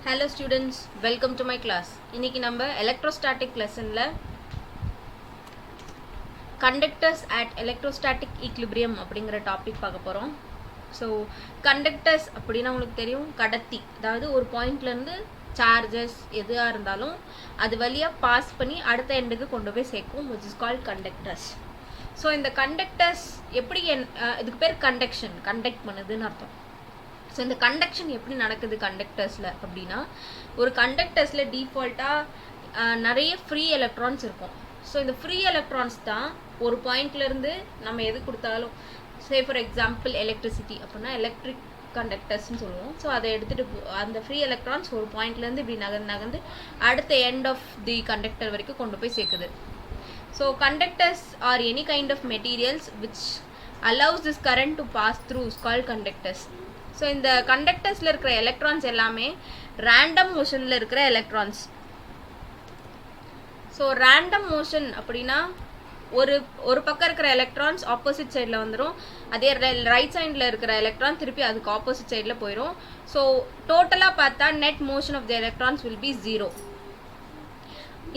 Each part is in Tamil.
Hello students, welcome to my class. இன்னைக்கு நம்ம electrostatic lessonல conductors at electrostatic equilibrium அப்படிங்கிற டாபிக் பார்க்க போறோம். ஸோ கண்டக்டர்ஸ் அப்படின்னா உங்களுக்கு தெரியும் கடத்தி, அதாவது ஒரு பாயிண்ட்லேருந்து சார்ஜஸ் எதுவாக இருந்தாலும் அது வழியாக பாஸ் பண்ணி அடுத்த எண்டுக்கு கொண்டு போய் சேர்க்கும், which is called conductors. So இந்த கண்டக்டர்ஸ் எப்படி இதுக்கு பேர் கண்டக்ட் பண்ணுதுன்னு அர்த்தம். ஸோ இந்த கண்டக்ஷன் எப்படி நடக்குது கண்டக்டர்ஸில் அப்படின்னா, ஒரு கண்டக்டர்ஸில் டிஃபால்ட்டாக நிறைய ஃப்ரீ எலக்ட்ரான்ஸ் இருக்கும். ஸோ இந்த ஃப்ரீ எலக்ட்ரான்ஸ் தான் ஒரு பாயிண்ட்லேருந்து நம்ம எது கொடுத்தாலும், சே ஃபார் எக்ஸாம்பிள் எலக்ட்ரிசிட்டி அப்படின்னா எலக்ட்ரிக் கண்டக்டர்ஸ்ன்னு சொல்லுவோம். ஸோ அதை எடுத்துகிட்டு அந்த ஃப்ரீ எலக்ட்ரான்ஸ் ஒரு பாயிண்ட்லேருந்து இப்படி நகர்ந்து அடுத்த எண்ட் ஆஃப் தி கண்டக்டர் வரைக்கும் கொண்டு போய் சேர்க்குது. So conductors are any kind of materials which allows this current to pass through is called conductors. So இந்த கண்டக்டர்ஸில் இருக்கிற எலக்ட்ரான்ஸ் எல்லாமே ரேண்டம் மோஷனில் இருக்கிற எலக்ட்ரான்ஸ். ஸோ ரேண்டம் மோஷன் அப்படின்னா ஒரு பக்கம் இருக்கிற எலக்ட்ரான்ஸ் ஆப்போசிட் சைடில் வந்துடும், அதே ரைட் சைடில் இருக்கிற எலக்ட்ரான் திருப்பி அதுக்கு ஆப்போசிட் சைடில் போயிடும். ஸோ டோட்டலாக பார்த்தா net motion of the electrons will be 0.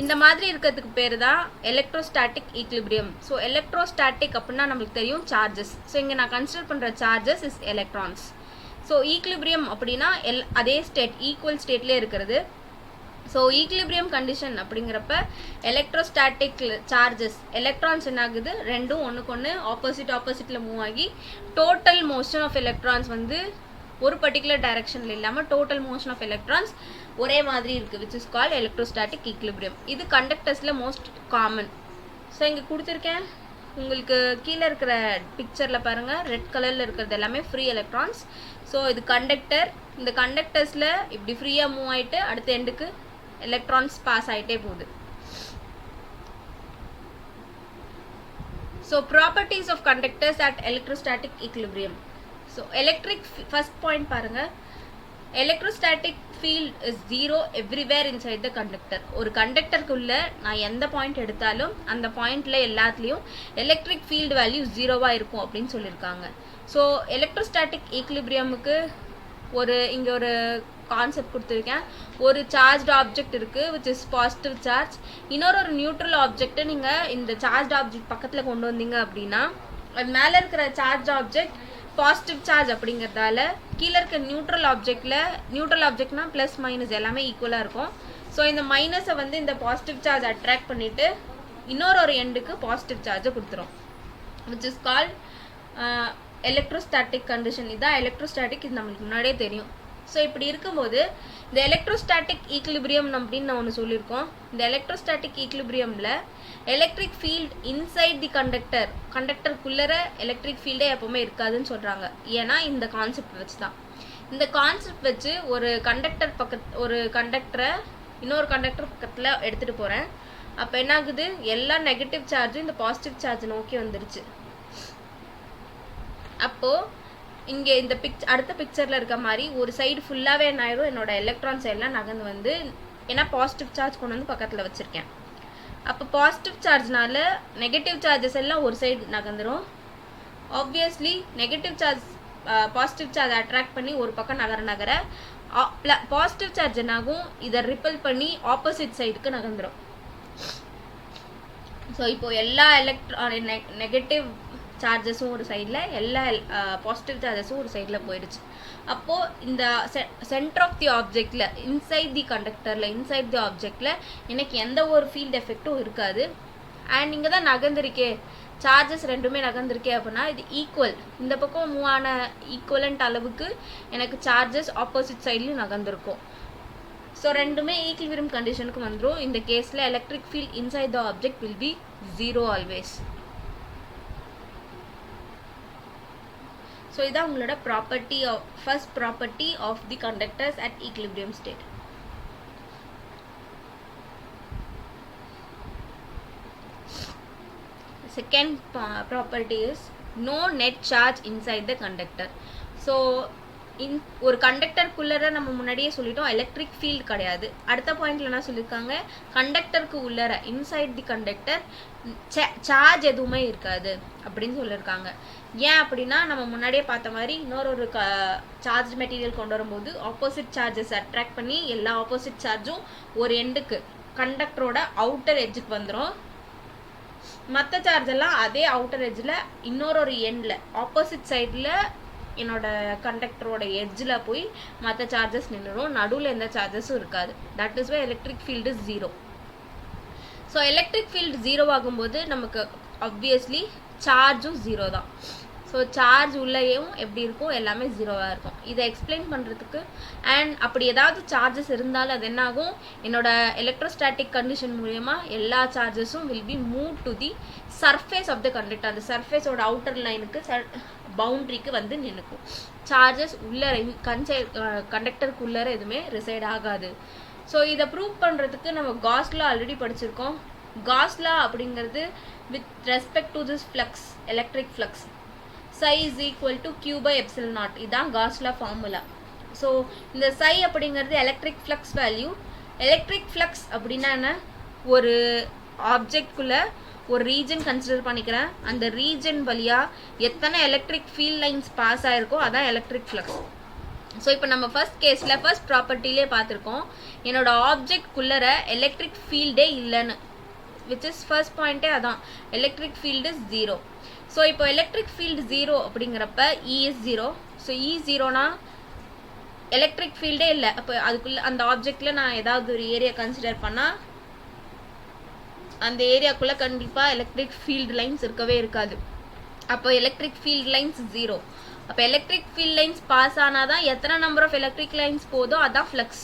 இந்த மாதிரி இருக்கிறதுக்கு பேர் தான் எலக்ட்ரோஸ்டாட்டிக் ஈக்லிபிரியம். ஸோ எலக்ட்ரோஸ்டாட்டிக் அப்படின்னா நம்மளுக்கு தெரியும் சார்ஜஸ். ஸோ இங்கே நான் கன்சிடர் பண்ணுற charges is electrons. So equilibrium அப்படின்னா அதே ஸ்டேட் ஈக்குவல் ஸ்டேட்லேயே இருக்கிறது. ஸோ ஈக்லிபிரியம் கண்டிஷன் அப்படிங்கிறப்ப எலக்ட்ரோஸ்டாட்டிக் சார்ஜஸ் எலக்ட்ரான்ஸ் என்ன ஆகுது, ரெண்டும் ஒன்றுக்கு ஒன்று ஆப்போசிட்டில் மூவ் ஆகி டோட்டல் மோஷன் ஆஃப் எலக்ட்ரான்ஸ் வந்து ஒரு பர்டிகுலர் டைரக்ஷனில் இல்லாமல் டோட்டல் மோஷன் ஆஃப் எலக்ட்ரான்ஸ் ஒரே மாதிரி இருக்குது, which is called electrostatic equilibrium. இது கண்டக்டர்ஸில் மோஸ்ட் காமன். ஸோ இங்கே கொடுத்துருக்கேன் உங்களுக்கு கீழே இருக்கிற பிக்சரில் பாருங்கள், ரெட் கலரில் இருக்கிறது எல்லாமே ஃப்ரீ எலக்ட்ரான்ஸ். ஸோ இது கண்டக்டர். இந்த கண்டக்டர்ஸில் இப்படி ஃப்ரீயாக மூவ் ஆகிட்டு அடுத்த எண்டுக்கு எலக்ட்ரான்ஸ் பாஸ் ஆகிட்டே போகுது. So properties of conductors at electrostatic equilibrium. So electric first point பாருங்கள், electrostatic field is 0 everywhere inside the conductor. ஒரு கண்டக்டருக்குள்ள நான் எந்த பாயிண்ட் எடுத்தாலும் அந்த பாயிண்ட்ல எல்லாத்துலேயும் எலக்ட்ரிக் ஃபீல்டு வேல்யூ 0வாக இருக்கும் அப்படின்னு சொல்லியிருக்காங்க. ஸோ எலக்ட்ரோஸ்டாட்டிக் ஈக்லிபிரியமுக்கு இங்கே ஒரு கான்செப்ட் கொடுத்துருக்கேன். ஒரு சார்ஜ்டு ஆப்ஜெக்ட் இருக்குது விச் இஸ் பாசிட்டிவ் சார்ஜ். இன்னொரு நியூட்ரல் ஆப்ஜெக்டை நீங்கள் இந்த சார்ஜ்டு ஆப்ஜெக்ட் பக்கத்தில் கொண்டு வந்தீங்க அப்படின்னா அது மேலே இருக்கிற சார்ஜ் ஆப்ஜெக்ட் பாசிட்டிவ் சார்ஜ் அப்படிங்கிறதால கீழே இருக்க நியூட்ரல் ஆப்ஜெக்ட்னா ப்ளஸ் மைனஸ் எல்லாமே ஈக்குவலாக இருக்கும். ஸோ இந்த மைனஸை வந்து இந்த பாசிட்டிவ் சார்ஜ் அட்ராக்ட் பண்ணிவிட்டு இன்னொரு எண்டுக்கு பாசிட்டிவ் சார்ஜை கொடுத்துரும், which is called electrostatic condition. இதுதான் எலக்ட்ரோஸ்டாட்டிக், இது நம்மளுக்கு முன்னாடியே தெரியும். ஸோ இப்படி இருக்கும்போது இந்த எலக்ட்ரோஸ்டாட்டிக் ஈக்லிபிரியம் அப்படின்னு நான் ஒன்று சொல்லியிருக்கோம். இந்த எலக்ட்ரோஸ்டாட்டிக் ஈக்லிபிரியமில் எலக்ட்ரிக் ஃபீல்ட் இன்சைட் தி கண்டக்டருக்குள்ளே எலக்ட்ரிக் ஃபீல்டே எப்போவுமே இருக்காதுன்னு சொல்கிறாங்க. ஏன்னா இந்த கான்செப்ட் வச்சு தான். இந்த கான்செப்ட் வச்சு ஒரு கண்டக்டரை இன்னொரு கண்டக்டர் பக்கத்தில் எடுத்துகிட்டு போகிறேன். அப்போ என்ன ஆகுது, எல்லா நெகட்டிவ் சார்ஜும் இந்த பாசிட்டிவ் சார்ஜ் நோக்கி வந்துருச்சு. அப்போது இங்கே இந்த அடுத்த பிக்சரில் இருக்க மாதிரி ஒரு சைடு ஃபுல்லாகவே என்ன ஆயிடும், என்னோட எலக்ட்ரான்ஸ் எல்லாம் நகர்ந்து வந்து ஏன்னா பாசிட்டிவ் சார்ஜ் கொண்டு வந்து பக்கத்தில் வச்சுருக்கேன். அப்போ பாசிட்டிவ் சார்ஜ்னால நெகட்டிவ் சார்ஜஸ் எல்லாம் ஒரு சைடு நகர்ந்துடும். Obviously negative charge positive charge attract பண்ணி ஒரு பக்கம் நகர பாசிட்டிவ் சார்ஜ் என்னாகும், இதை ரிப்பல் பண்ணி ஆப்போசிட் சைடுக்கு நகர்ந்துடும். ஸோ இப்போ எல்லா நெகட்டிவ் சார்ஜஸும் ஒரு சைடில், எல்லா பாசிட்டிவ் சார்ஜஸும் ஒரு சைடில் போயிடுச்சு. அப்போது இந்த சென்டர் ஆஃப் தி ஆப்ஜெக்டில் இன்சைட் தி கண்டக்டரில் இன்சைட் தி ஆப்ஜெக்டில் எனக்கு எந்த ஒரு ஃபீல்ட் எஃபெக்டும் இருக்காது. அண்ட் இங்கே தான் நகர்ந்துருக்கே, சார்ஜஸ் ரெண்டுமே நகர்ந்துருக்கே அப்படின்னா இது ஈக்குவல், இந்த பக்கம் மூவ் ஆன ஈக்குவலண்ட் அளவுக்கு எனக்கு சார்ஜஸ் ஆப்போசிட் சைட்லையும் நகர்ந்துருக்கும். ஸோ ரெண்டுமே ஈக்லிபிரியம் கண்டிஷனுக்கு வந்துடும். இந்த கேஸில் electric field inside the object will be 0 always. So இதான் உங்களோட first property of the conductors at equilibrium state. Second property is no net charge inside the conductor. So ஒரு கண்டக்டருக்குள்ளர நம்ம முன்னாடியே சொல்லிட்டோம் எலக்ட்ரிக் ஃபீல்டு கிடையாது. அடுத்த பாயிண்ட்ல என்ன சொல்லியிருக்காங்க, கண்டக்டருக்கு உள்ளர இன்சைட் தி கண்டக்டர் சார்ஜ் எதுவுமே இருக்காது அப்படின்னு சொல்லியிருக்காங்க. ஏன் அப்படின்னா நம்ம முன்னாடியே பார்த்த மாதிரி இன்னொரு சார்ஜ் மெட்டீரியல் கொண்டு வரும்போது ஆப்போசிட் சார்ஜஸ் அட்ராக்ட் பண்ணி எல்லா ஆப்போசிட் சார்ஜும் ஒரு எண்டுக்கு கண்டக்டரோட அவுட்டர் எட்ஜுக்கு வந்துடும். மற்ற சார்ஜ் எல்லாம் அதே அவுட்டர் எட்ஜில் இன்னொரு எண்டில் ஆப்போசிட் சைடில் என்னோட கண்டக்டரோட எட்ஜில் போய் மற்ற சார்ஜஸ் நின்றுடும். நடுவில் எந்த சார்ஜஸும் இருக்காது. That is why electric field is 0. So electric field 0 ஆகும்போது நமக்கு ஆப்வியஸ்லி சார்ஜும் 0 தான். ஸோ சார்ஜ் உள்ளேயும் எப்படி இருக்கும், எல்லாமே 0வாக இருக்கும். இதை எக்ஸ்பிளைன் பண்ணுறதுக்கு அண்ட் அப்படி ஏதாவது சார்ஜஸ் இருந்தாலும் அது என்ன ஆகும், என்னோட எலக்ட்ரோஸ்டாட்டிக் கண்டிஷன் மூலயமா எல்லா சார்ஜஸும் will be move to the surface of the conductor. அந்த சர்ஃபேஸோட அவுட்டர் லைனுக்கு பவுண்ட்ரிக்கு வந்து நின்றுக்கும். சார்ஜஸ் உள்ளே கண்டக்டருக்கு உள்ளே எதுவுமே ரிசைட் ஆகாது. ஸோ இதை ப்ரூவ் பண்ணுறதுக்கு நம்ம காஸ் லா ஆல்ரெடி படிச்சிருக்கோம். காஸ் லா அப்படிங்கிறது with respect to this flux, electric flux, psi is equal to q by epsilon naught. இதான் காஸ் லா ஃபார்முலா. ஸோ இந்த psi அப்படிங்கிறது electric flux value. Electric flux அப்படின்னா என்ன, ஒரு ஆப்ஜெக்ட்குள்ளே ஒரு ரீஜன் கன்சிடர் பண்ணிக்கிறேன். அந்த ரீஜன் வழியாக எத்தனை எலக்ட்ரிக் ஃபீல்ட் லைன்ஸ் பாஸ் ஆகிருக்கோ அதான் எலக்ட்ரிக் ஃப்ளக்ஸ். ஸோ இப்போ நம்ம ஃபர்ஸ்ட் கேஸில் ஃபர்ஸ்ட் ப்ராப்பர்ட்டிலே பார்த்துருக்கோம், என்னோட ஆப்ஜெக்ட்குள்ளர எலக்ட்ரிக் ஃபீல்டே இல்லைன்னு, விச் இஸ் ஃபர்ஸ்ட் பாயிண்ட்டே அதான், எலக்ட்ரிக் ஃபீல்டு இஸ் 0. ஸோ இப்போ எலக்ட்ரிக் ஃபீல்டு 0 அப்படிங்கிறப்ப E இஸ் 0. ஸோ E 0னா எலக்ட்ரிக் ஃபீல்டே இல்லை. அப்போ அதுக்குள்ளே அந்த ஆப்ஜெக்டில் நான் ஏதாவது ஒரு ஏரியா கன்சிடர் பண்ணால் அந்த ஏரியாக்குள்ளே கண்டிப்பாக எலக்ட்ரிக் ஃபீல்டு லைன்ஸ் இருக்கவே இருக்காது. அப்போ எலக்ட்ரிக் ஃபீல்டு லைன்ஸ் 0. அப்போ எலக்ட்ரிக் ஃபீல்ட் லைன்ஸ் பாஸ் ஆனால் தான் எத்தனை நம்பர் ஆஃப் எலக்ட்ரிக் லைன்ஸ் போதோ அதான் ஃப்ளக்ஸ்.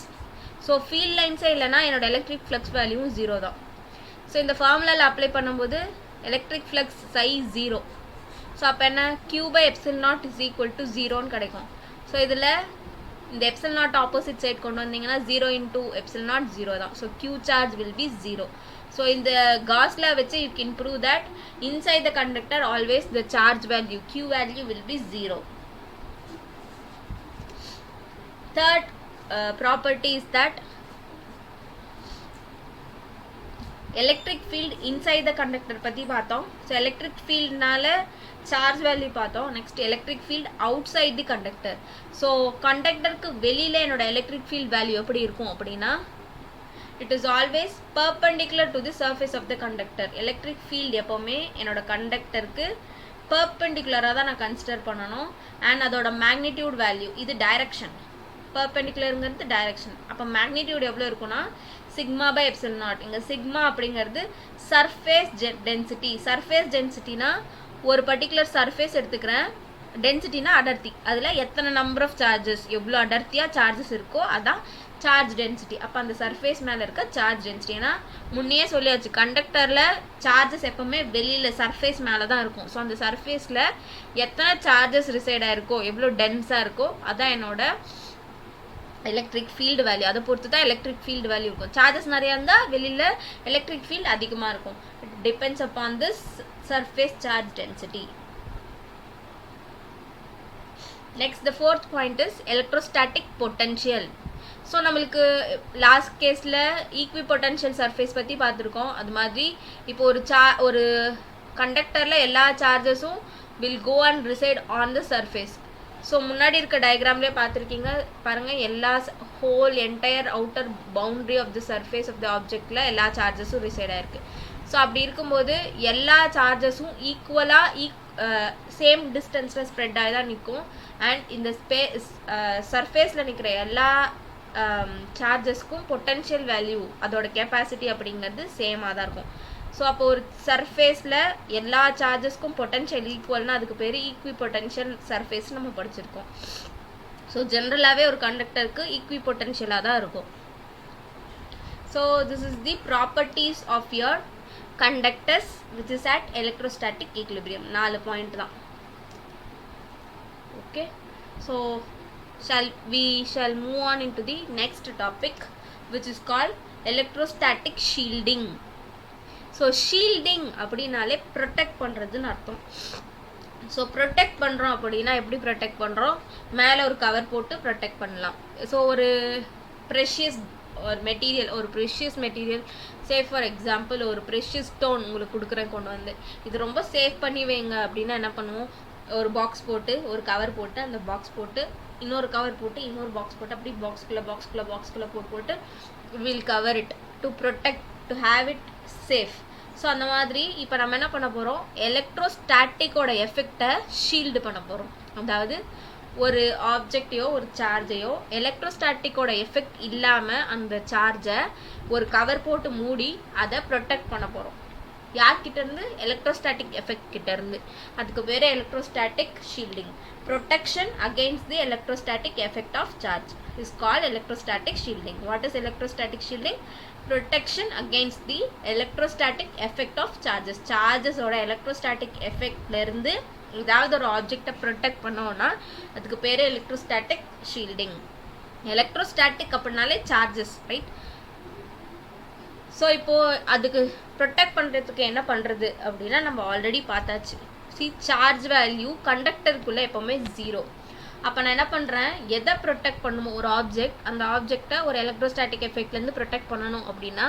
ஸோ ஃபீல்ட் லைன்ஸே இல்லைனா என்னோட எலக்ட்ரிக் ஃப்ளக்ஸ் வேல்யூவும் 0 தான். ஸோ இந்த ஃபார்முலாவில் அப்ளை பண்ணும்போது எலக்ட்ரிக் ஃப்ளக்ஸ் psi 0. ஸோ அப்போ என்ன, q by epsilon naught is equal to 0ன்னு கிடைக்கும். ஸோ இதில் இந்த epsilon naught ஆப்போசிட் சைட் கொண்டு வந்தீங்கன்னா 0 into epsilon naught 0 தான். So q charge will be 0. So இந்த காஸ் லா வச்சு you can prove that inside the conductor always the charge value q value will be 0. Third property is that electric field inside the conductor பற்றி பார்த்தோம். ஸோ எலக்ட்ரிக் ஃபீல்ட்னால சார்ஜ் வேல்யூ பார்த்தோம். Next electric field outside the conductor. So கண்டக்டருக்கு வெளியில் என்னோட எலக்ட்ரிக் ஃபீல்ட் வேல்யூ எப்படி இருக்கும் அப்படின்னா, it is always perpendicular to the surface of the conductor. Electric field எப்போவுமே என்னோட கண்டக்டருக்கு பர்பெண்டிகுலராக தான் நான் கன்சிடர் பண்ணணும். அண்ட் அதோட மேக்னிடியூட் வேல்யூ, இது டைரக்ஷன், பர்பெண்டிகுலருங்கிறது டைரக்ஷன். அப்போ மேக்னிடியூட் எவ்வளோ இருக்குன்னா சிக்மா பை எப்சிலன் நாட். இங்கே சிக்மா அப்படிங்கிறது சர்ஃபேஸ் டென்சிட்டி. சர்ஃபேஸ் டென்சிட்டினா ஒரு பர்டிகுலர் சர்ஃபேஸ் எடுத்துக்கிறேன், டென்சிட்டினா அடர்த்தி, அதில் எத்தனை நம்பர் ஆஃப் சார்ஜஸ், எவ்வளோ அடர்த்தியாக சார்ஜஸ் இருக்கோ அதான் சார்ஜ் டென்சிட்டி. அப்போ அந்த சர்ஃபேஸ் மேலே இருக்க சார்ஜ் டென்சிட்டி. ஏன்னா முன்னையே சொல்லியாச்சு, கண்டக்டரில் சார்ஜஸ் எப்போவுமே வெளியில் சர்ஃபேஸ் மேலே தான் இருக்கும். ஸோ அந்த சர்ஃபேஸில் எத்தனை சார்ஜஸ் ரிசைடாக இருக்கோ, எவ்வளோ டென்ஸாக இருக்கோ அதான் என்னோட எலக்ட்ரிக் ஃபீல்டு வேல்யூ. அதை பொறுத்து தான் எலக்ட்ரிக் ஃபீல்டு வேல்யூ இருக்கும். சார்ஜஸ் நிறையா இருந்தால் வெளியில் எலக்ட்ரிக் ஃபீல்டு அதிகமாக இருக்கும். It depends upon this surface charge density. Next the fourth point is electrostatic potential. So நம்மளுக்கு லாஸ்ட் கேஸில் ஈக்வி பொட்டன்ஷியல் சர்ஃபேஸ் பற்றி பார்த்துருக்கோம். அது மாதிரி இப்போ ஒரு கண்டக்டரில் எல்லா சார்ஜஸும் will go and reside on the surface. So முன்னாடி இருக்க டயக்ராம்லேயே பார்த்துருக்கீங்க பாருங்கள், எல்லா whole entire outer boundary of the surface of the ஆப்ஜெக்டில் எல்லா சார்ஜஸும் ரிசைட் ஆகிருக்கு. ஸோ அப்படி இருக்கும்போது எல்லா சார்ஜஸும் ஈக்குவலாக சேம் டிஸ்டன்ஸில் ஸ்ப்ரெட் ஆகி தான் நிற்கும். அண்ட் இந்த சர்ஃபேஸில் நிற்கிற எல்லா சார்ஜஸ்க்கும் பொட்டன்ஷியல் வேல்யூ, அதோட கெப்பாசிட்டி அப்படிங்கிறது சேமாக தான் இருக்கும். ஸோ அப்போ ஒரு சர்ஃபேஸில் எல்லா சார்ஜஸ்க்கும் பொட்டன்ஷியல் ஈக்குவல்னால் அதுக்கு பேர் ஈக்வி பொட்டன்ஷியல் சர்ஃபேஸ் நம்ம படிச்சிருக்கோம். ஸோ ஜென்ரலாகவே ஒரு கண்டக்டருக்கு ஈக்வி பொட்டன்ஷியலாக தான் இருக்கும். So this is the properties of your conductors which is at electrostatic equilibrium. 4 point தான். Okay, so we shall move on into the next topic which is called electrostatic shielding. So shielding அப்படின்னாலே ப்ரொடெக்ட் பண்ணுறதுன்னு அர்த்தம். ஸோ ப்ரொடெக்ட் பண்ணுறோம் அப்படின்னா எப்படி ப்ரொடெக்ட் பண்ணுறோம், மேலே ஒரு கவர் போட்டு ப்ரொடெக்ட் பண்ணலாம். ஸோ ஒரு ப்ரெஷியஸ் ஒரு மெட்டீரியல், ஒரு precious material, safe for example ஒரு ப்ரெஷியஸ் ஸ்டோன் உங்களுக்கு கொடுக்குறேன் கொண்டு வந்து, இது ரொம்ப சேஃப் பண்ணி வைங்க அப்படின்னா என்ன பண்ணுவோம், ஒரு பாக்ஸ் போட்டு ஒரு கவர் போட்டு அந்த பாக்ஸ் போட்டு இன்னொரு கவர் போட்டு இன்னொரு பாக்ஸ் போட்டு அப்படி பாக்ஸ்குள்ளே போட்டு will cover it to protect, to have it safe. So அந்த மாதிரி இப்போ நம்ம என்ன பண்ண போகிறோம், எலக்ட்ரோஸ்டாட்டிக்கோட எஃபெக்டை ஷீல்டு பண்ண போகிறோம். அதாவது ஒரு ஆப்ஜெக்டையோ ஒரு சார்ஜையோ எலக்ட்ரோஸ்டாட்டிக்கோட எஃபெக்ட் இல்லாமல் அந்த சார்ஜை ஒரு கவர் போட்டு மூடி அதை ப்ரொடெக்ட் பண்ண போகிறோம். யார்கிட்ட இருந்து, எலக்ட்ரோஸ்டாட்டிக் எஃபெக்ட் கிட்ட இருந்து. அதுக்கு பேர் electrostatic shielding. Protection against the electrostatic effect of charge is called electrostatic shielding. What is electrostatic shielding? Protection against the electrostatic effect of charges. Charges ஓட electrostatic effectல இருந்து ஏதாவது ஒரு ஆப்ஜெக்டை ப்ரொடெக்ட் பண்ணோம்னா அதுக்கு பேர் எலக்ட்ரோஸ்டாட்டிக் ஷீல்டிங். எலக்ட்ரோஸ்டாட்டிக் அப்படின்னாலே சார்ஜஸ், ரைட்? ஸோ இப்போது அதுக்கு ப்ரொடெக்ட் பண்ணுறதுக்கு என்ன பண்ணுறது அப்படின்னா நம்ம ஆல்ரெடி பார்த்தாச்சு. சார்ஜ் வேல்யூ கண்டக்டருக்குள்ளே எப்போவுமே 0. அப்போ நான் என்ன பண்ணுறேன், எதை ப்ரொடெக்ட் பண்ணுமோ ஒரு ஆப்ஜெக்ட், அந்த ஆப்ஜெக்டை ஒரு எலக்ட்ரோஸ்டாட்டிக் எஃபெக்ட்லேருந்து ப்ரொடெக்ட் பண்ணணும் அப்படின்னா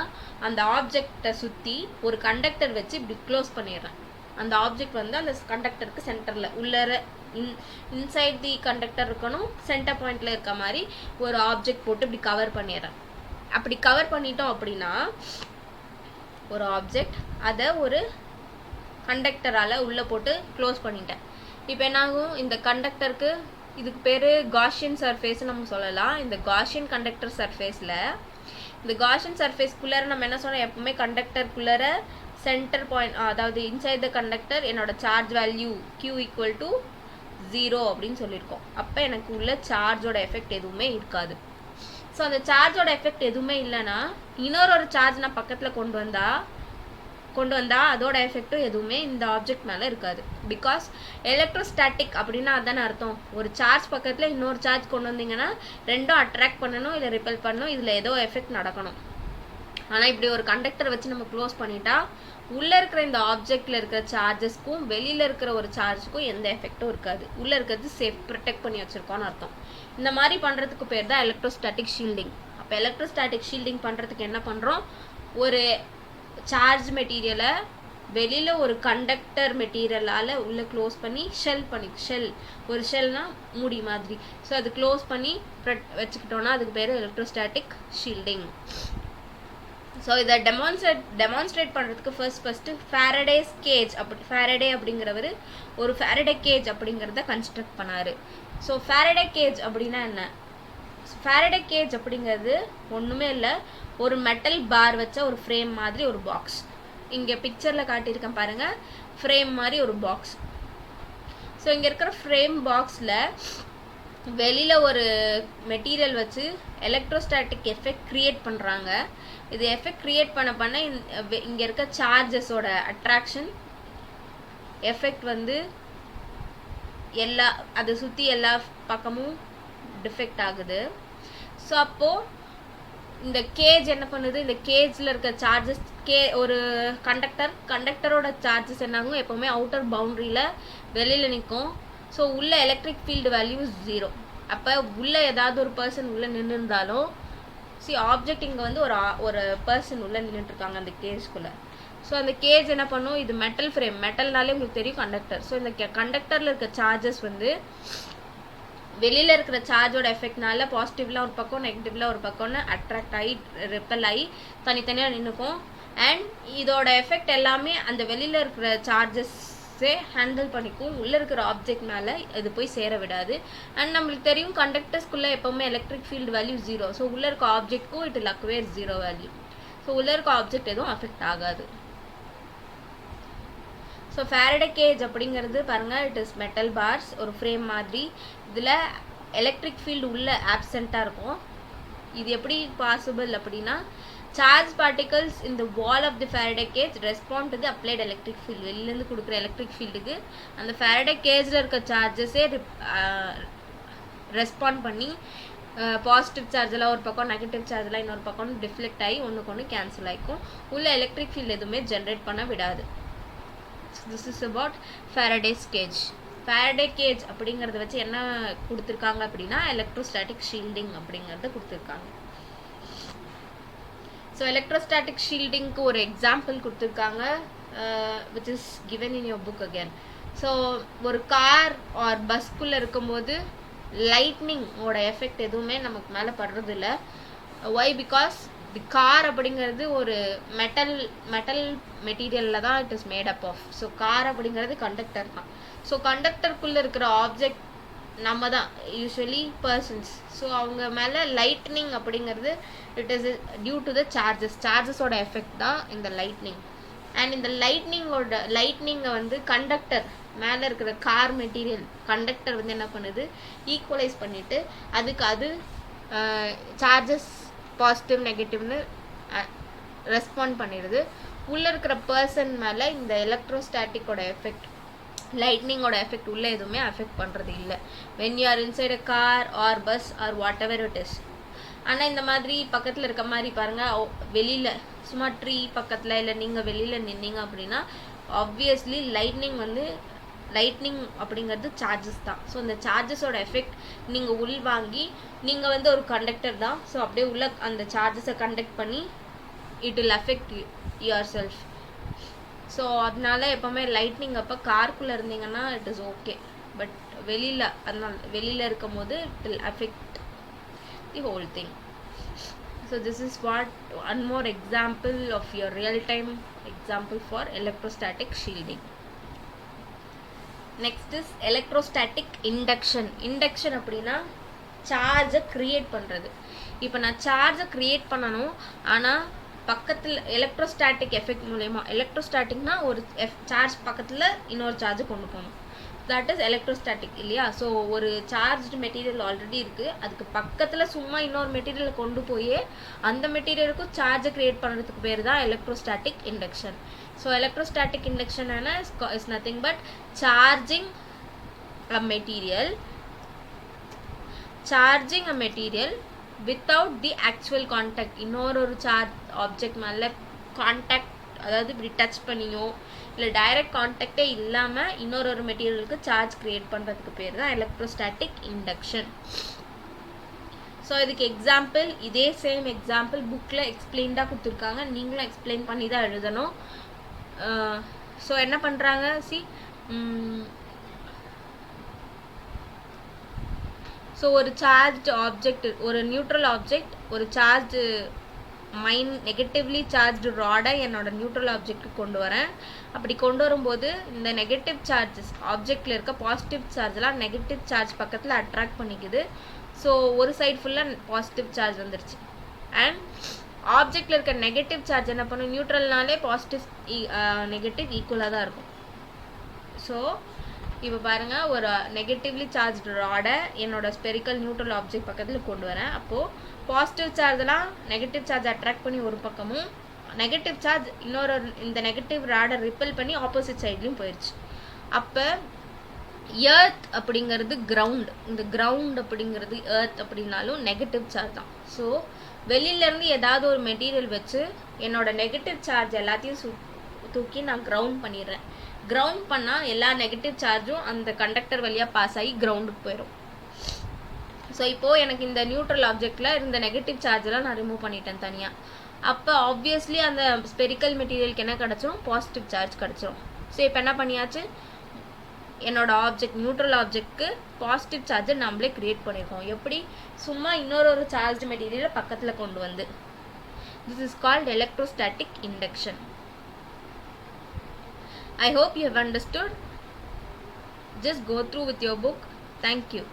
அந்த ஆப்ஜெக்டை சுற்றி ஒரு கண்டக்டர் வச்சு இப்படி க்ளோஸ் பண்ணிடுறேன். அந்த ஆப்ஜெக்ட் வந்து அந்த கண்டக்டருக்கு சென்டரில் உள்ளர இன்சைட் தி கண்டக்டர் இருக்கணும், சென்டர் பாயிண்டில் இருக்க மாதிரி ஒரு ஆப்ஜெக்ட் போட்டு இப்படி கவர் பண்ணிடுறேன். அப்படி கவர் பண்ணிட்டோம் அப்படின்னா ஒரு ஆப்ஜெக்ட் அதை ஒரு கண்டக்டரால் உள்ளே போட்டு க்ளோஸ் பண்ணிட்டேன். இப்போ என்னாகும், இந்த கண்டக்டருக்கு இதுக்கு பேர் காஷியன் சர்ஃபேஸ்ன்னு நம்ம சொல்லலாம். இந்த காஷியன் கண்டக்டர் சர்ஃபேஸில் இந்த காஷியன் சர்ஃபேஸ்க்குள்ளே நம்ம என்ன சொன்னோம், எப்பவுமே கண்டக்டருக்குள்ளே சென்டர் பாயிண்ட், அதாவது இன்சைட் த கண்டக்டர் என்னோட சார்ஜ் வேல்யூ Q = 0 அப்படின்னு சொல்லியிருக்கோம். அப்போ எனக்கு உள்ள சார்ஜோட எஃபெக்ட் எதுவுமே இருக்காது. ஸோ அந்த சார்ஜோட எஃபெக்ட் எதுவுமே இல்லைன்னா இன்னொரு சார்ஜ் நான் பக்கத்தில் கொண்டு வந்தா அதோட எஃபெக்டும் எதுவுமே இந்த ஆப்ஜெக்ட் மேலே இருக்காது. பிகாஸ் எலக்ட்ரோஸ்டாட்டிக் அப்படின்னா அதானே அர்த்தம், ஒரு சார்ஜ் பக்கத்தில் இன்னொரு சார்ஜ் கொண்டு வந்தீங்கன்னா ரெண்டும் அட்ராக்ட் பண்ணணும் இல்லை ரிப்பல் பண்ணணும், இதில் ஏதோ எஃபெக்ட் நடக்கணும். ஆனால் இப்படி ஒரு கண்டக்டர் வச்சு நம்ம க்ளோஸ் பண்ணிட்டா உள்ளே இருக்கிற இந்த ஆப்ஜெக்டில் இருக்கிற சார்ஜஸ்க்கும் வெளியில் இருக்கிற ஒரு சார்ஜுக்கும் எந்த எஃபெக்டும் இருக்காது. உள்ளே இருக்கிறது சேஃப், ப்ரொடெக்ட் பண்ணி வச்சுருக்கோன்னு அர்த்தம். இந்த மாதிரி பண்ணுறதுக்கு பேர் தான் எலக்ட்ரோஸ்டாட்டிக் ஷீல்டிங். அப்போ எலக்ட்ரோஸ்டாட்டிக் ஷீல்டிங் பண்ணுறதுக்கு என்ன பண்ணுறோம், ஒரு சார்ஜ் மெட்டீரியலை வெளியில் ஒரு கண்டக்டர் மெட்டீரியலால் உள்ளே க்ளோஸ் பண்ணி ஒரு ஷெல்னா மூடி மாதிரி, ஸோ அது க்ளோஸ் பண்ணி வச்சுக்கிட்டோன்னா அதுக்கு பேர் எலக்ட்ரோஸ்டாட்டிக் ஷீல்டிங். ஸோ இதை டெமான்ஸ்ட்ரேட் பண்ணுறதுக்கு ஃபர்ஸ்ட்டு ஃபாரடேஸ் கேஜ், ஃபாரடே அப்படிங்கிறவர் ஒரு ஃபாரடே கேஜ் அப்படிங்கிறத கன்ஸ்ட்ரக்ட் பண்ணார். ஸோ ஃபாரடே கேஜ் அப்படின்னா என்ன, ஃபாரடே கேஜ் அப்படிங்கிறது ஒன்றுமே இல்லை, ஒரு மெட்டல் பார் வச்ச ஒரு ஃப்ரேம் மாதிரி ஒரு பாக்ஸ். இங்கே பிக்சரில் காட்டியிருக்கேன் பாருங்கள், ஃப்ரேம் மாதிரி ஒரு பாக்ஸ். ஸோ இங்கே இருக்கிற ஃப்ரேம் பாக்ஸில் வெளியில் ஒரு மெட்டீரியல் வச்சு எலக்ட்ரோஸ்டாட்டிக் எஃபெக்ட் க்ரியேட் பண்ணுறாங்க. இது எஃபெக்ட் க்ரியேட் பண்ண இங்கே இருக்க சார்ஜஸோட அட்ராக்ஷன் எஃபெக்ட் வந்து அதை சுற்றி எல்லா பக்கமும் டிஃபெக்ட் ஆகுது. ஸோ அப்போது இந்த கேஜ் என்ன பண்ணுது, இந்த கேஜில் இருக்க சார்ஜஸ் ஒரு கண்டக்டரோட சார்ஜஸ் என்னாகும், எப்போவுமே அவுட்டர் பவுண்ட்ரியில் வெளியில் நிற்கும். ஸோ உள்ள எலக்ட்ரிக் ஃபீல்டு வேல்யூ 0. அப்போ உள்ளே ஏதாவது ஒரு பர்சன் உள்ளே நின்றுருந்தாலும் ஆப்ஜெக்ட் இங்கே வந்து ஒரு பர்சன் உள்ளே நின்றுட்டுருக்காங்க அந்த கேஜ்குள்ளே. ஸோ அந்த கேஜ் என்ன பண்ணும், இது மெட்டல் ஃப்ரேம், மெட்டல்னாலே உங்களுக்கு தெரியும் கண்டக்டர். ஸோ இந்த கண்டக்டரில் இருக்க சார்ஜஸ் வந்து வெளியில் இருக்கிற சார்ஜோட எஃபெக்ட்னால பாசிட்டிவ்ல ஒரு பக்கம் நெகட்டிவ்ல ஒரு பக்கம்னு அட்ராக்ட் ஆகி ரிப்பல் ஆகி தனித்தனியாக நின்றுக்கும். அண்ட் இதோட எஃபெக்ட் எல்லாமே அந்த வெளியில் இருக்கிற சார்ஜஸே ஹேண்டில் பண்ணிக்கும், உள்ளே இருக்கிற ஆப்ஜெக்ட் மேலே இது போய் சேர விடாது. அண்ட் நம்மளுக்கு தெரியும் கண்டக்டர்ஸ்குள்ளே எப்போவுமே எலக்ட்ரிக் ஃபீல்டு வேல்யூ 0. ஸோ உள்ளே இருக்க ஆப்ஜெக்ட்க்கும் இட் அக்வேர் 0 வேல்யூ. ஸோ உள்ளே இருக்க ஆப்ஜெக்ட் எதுவும் அஃபெக்ட் ஆகாது. ஸோ ஃபாரடே கேஜ் அப்படிங்கிறது பாருங்கள், இட் இஸ் மெட்டல் பார்ஸ், ஒரு ஃப்ரேம் மாதிரி. இதில் எலக்ட்ரிக் ஃபீல்டு உள்ள ஆப்சென்ட்டாக இருக்கும். இது எப்படி பாசிபிள் அப்படின்னா, சார்ஜ் பார்ட்டிகல்ஸ் இந்த wall of the Faraday cage respond to the applied electric field. வெளியிலேருந்து கொடுக்குற எலக்ட்ரிக் ஃபீல்டுக்கு அந்த ஃபாரடே கேஜில் இருக்க சார்ஜஸே ரெஸ்பாண்ட் பண்ணி பாசிட்டிவ் சார்ஜெல்லாம் ஒரு பக்கம், நெகட்டிவ் சார்ஜெல்லாம் இன்னொரு பக்கம் டிஃப்ளெக்ட் ஆகி ஒன்றுக்கு ஒன்று கேன்சல் ஆகிக்கும். உள்ள எலக்ட்ரிக் ஃபீல்டு எதுவுமே ஜென்ரேட் பண்ண விடாது. This is about Faraday's cage. Faraday cage அப்படிங்கறத வச்சு என்ன கொடுத்திருக்காங்க அப்படின்னா எலக்ட்ரோஸ்டாட்டிக் ஷீல்டிங் அப்படிங்கறத கொடுத்திருக்காங்க. ஸோ எலக்ட்ரோஸ்டாட்டிக் ஷீல்டிங்க்கு ஒரு எக்ஸாம்பிள் கொடுத்துருக்காங்க, which is given in your book again. So ஒரு கார் ஆர் பஸ்க்குள்ளே இருக்கும்போது லைட்னிங்கோட எஃபெக்ட் எதுவுமே நமக்கு மேலே படுறது இல்லை. ஒய்? பிகாஸ் தி கார் அப்படிங்கிறது ஒரு மெட்டல் மெட்டீரியலில் தான் it is made up of. So car அப்படிங்கிறது கண்டக்டர் தான். ஸோ கண்டக்டருக்குள்ளே இருக்கிற ஆப்ஜெக்ட் நம்ம தான், யூஸ்வலி பர்சன்ஸ். ஸோ அவங்க மேலே லைட்னிங் அப்படிங்கிறது it is due to the சார்ஜஸோட எஃபெக்ட் தான் இந்த லைட்னிங். அண்ட் இந்த லைட்னிங்கை வந்து கண்டக்டர் மேலே இருக்கிற கார் மெட்டீரியல் கண்டக்டர் வந்து என்ன பண்ணுது, ஈக்குவலைஸ் பண்ணிவிட்டு அதுக்கு அது சார்ஜஸ் பாசிட்டிவ் நெகட்டிவ்னு ரெஸ்பாண்ட் பண்ணிடுது. உள்ளே இருக்கிற பர்சன் மேலே இந்த எலக்ட்ரோஸ்டாட்டிக்கோட எஃபெக்ட், லைட்னிங்கோட எஃபெக்ட் உள்ள எதுவுமே அஃபெக்ட் பண்ணுறது இல்லை. When you are inside a car R bus or what ever it is. ஆனால் இந்த மாதிரி பக்கத்தில் இருக்க மாதிரி பாருங்கள், வெளியில் சும்மா ட்ரீ பக்கத்தில் இல்லை நீங்கள் வெளியில் நின்னீங்க அப்படின்னா ஆப்வியஸ்லி லைட்னிங் அப்படிங்கிறது சார்ஜஸ் தான். ஸோ அந்த சார்ஜஸோட எஃபெக்ட் நீங்கள் உள்வாங்கி நீங்கள் வந்து ஒரு கண்டக்டர் தான். ஸோ அப்படியே உள்ள அந்த சார்ஜஸை கண்டக்ட் பண்ணி it will affect your self. So அதனால எப்போவுமே லைட்னிங் அப்போ காருக்குள்ளே இருந்தீங்கன்னா இட் இஸ் ஓகே. பட் வெளியில் இருக்கும் போது it will affect the whole thing. So this is one more example of your real time example for electrostatic shielding. Next is electrostatic induction. Induction அப்படின்னா சார்ஜை கிரியேட் பண்ணுறது. இப்போ நான் சார்ஜை கிரியேட் பண்ணணும், ஆனால் பக்கத்தில் எலக்ட்ரோஸ்டாட்டிக் எஃபெக்ட் மூலயமா, எலக்ட்ரோஸ்டாட்டிக்னா ஒரு சார்ஜ் பக்கத்தில் இன்னொரு சார்ஜை கொண்டு போகணும், தட் இஸ் எலக்ட்ரோஸ்டாட்டிக் இல்லையா? ஸோ ஒரு சார்ஜ்டு மெட்டீரியல் ஆல்ரெடி இருக்குது, அதுக்கு பக்கத்தில் சும்மா இன்னொரு மெட்டீரியலை கொண்டு போய் அந்த மெட்டீரியலுக்கும் சார்ஜை க்ரியேட் பண்ணுறதுக்கு பேர் தான் electrostatic induction. So electrostatic induction is nothing but charging a material without the actual contact. இன்னொரு சார்ஜ் ஆப்ஜெக்ட் மேலே கான்டாக்ட், அதாவது இப்படி டச் பண்ணியோ இல்லை டைரக்ட் கான்டாக்டே இல்லாமல் இன்னொரு மெட்டீரியலுக்கு சார்ஜ் கிரியேட் பண்ணுறதுக்கு பேர் தான் எலக்ட்ரோஸ்டாட்டிக் இண்டக்ஷன். ஸோ இதுக்கு எக்ஸாம்பிள், இதே சேம் எக்ஸாம்பிள் புக்கில் எக்ஸ்பிளைன்டாக கொடுத்துருக்காங்க, நீங்களும் எக்ஸ்பிளைன் பண்ணி தான் எழுதணும். ஸோ என்ன பண்ணுறாங்க, ஸோ ஒரு சார்ஜ் ஆப்ஜெக்ட், ஒரு நியூட்ரல் ஆப்ஜெக்ட், ஒரு சார்ஜ் நெகட்டிவ்லி சார்ஜ்டு ராடை என்னோட நியூட்ரல் ஆப்ஜெக்ட்டுக்கு கொண்டு வரேன். அப்படி கொண்டு வரும்போது இந்த நெகட்டிவ் சார்ஜஸ் ஆப்ஜெக்டில் இருக்க பாசிட்டிவ் சார்ஜெலாம் நெகட்டிவ் சார்ஜ் பக்கத்தில் அட்ராக்ட் பண்ணிக்குது. ஸோ ஒரு சைடு ஃபுல்லாக பாசிட்டிவ் சார்ஜ் வந்துருச்சு. அண்ட் ஆப்ஜெக்டில் இருக்க நெகட்டிவ் சார்ஜ் என்ன பண்ணும், நியூட்ரல்னாலே பாசிட்டிவ் நெகட்டிவ் ஈக்குவலாக தான் இருக்கும். ஸோ இப்போ பாருங்கள், ஒரு நெகட்டிவ்லி சார்ஜ்டு ராடை என்னோட ஸ்பெரிக்கல் நியூட்ரல் ஆப்ஜெக்ட் பக்கத்தில் கொண்டு வரேன். அப்போது பாசிட்டிவ் சார்ஜெலாம் நெகட்டிவ் சார்ஜ் அட்ராக்ட் பண்ணி ஒரு பக்கமும், நெகட்டிவ் சார்ஜ் இன்னொரு இந்த நெகட்டிவ் ராடை ரிப்பல் பண்ணி ஆப்போசிட் சைட்லையும் போயிடுச்சு. அப்போ எர்த் அப்படிங்கிறது கிரவுண்ட், இந்த கிரவுண்ட் அப்படிங்கிறது எர்த் அப்படின்னாலும் நெகட்டிவ் சார்ஜ் தான். ஸோ வெளியிலேருந்து ஏதாவது ஒரு மெட்டீரியல் வச்சு என்னோட நெகட்டிவ் சார்ஜ் எல்லாத்தையும் தூக்கி நான் கிரவுண்ட் பண்ணிடுறேன். கிரவுண்ட் பண்ணால் எல்லா நெகட்டிவ் சார்ஜும் அந்த கண்டக்டர் வழியாக பாஸ் ஆகி கிரவுண்டுக்கு போயிடும். ஸோ இப்போது எனக்கு இந்த நியூட்ரல் ஆப்ஜெக்டில் இருந்த நெகட்டிவ் சார்ஜெலாம் நான் ரிமூவ் பண்ணிட்டேன் தனியாக. அப்போ ஆப்வியஸ்லி அந்த ஸ்பெரிக்கல் மெட்டீரியலுக்கு என்ன கிடச்சிரும், பாசிட்டிவ் சார்ஜ் கிடச்சிரும். ஸோ இப்போ என்ன பண்ணியாச்சு, என்னோட ஆப்ஜெக்ட் நியூட்ரல் ஆப்ஜெக்ட்க்கு பாசிட்டிவ் சார்ஜை நம்மளே கிரியேட் பண்ணியிருக்கோம். எப்படி, சும்மா இன்னொரு சார்ஜ் மெட்டீரியலை பக்கத்தில் கொண்டு வந்து. This is called electrostatic induction. I hope you have understood. Just go through with your book. Thank you.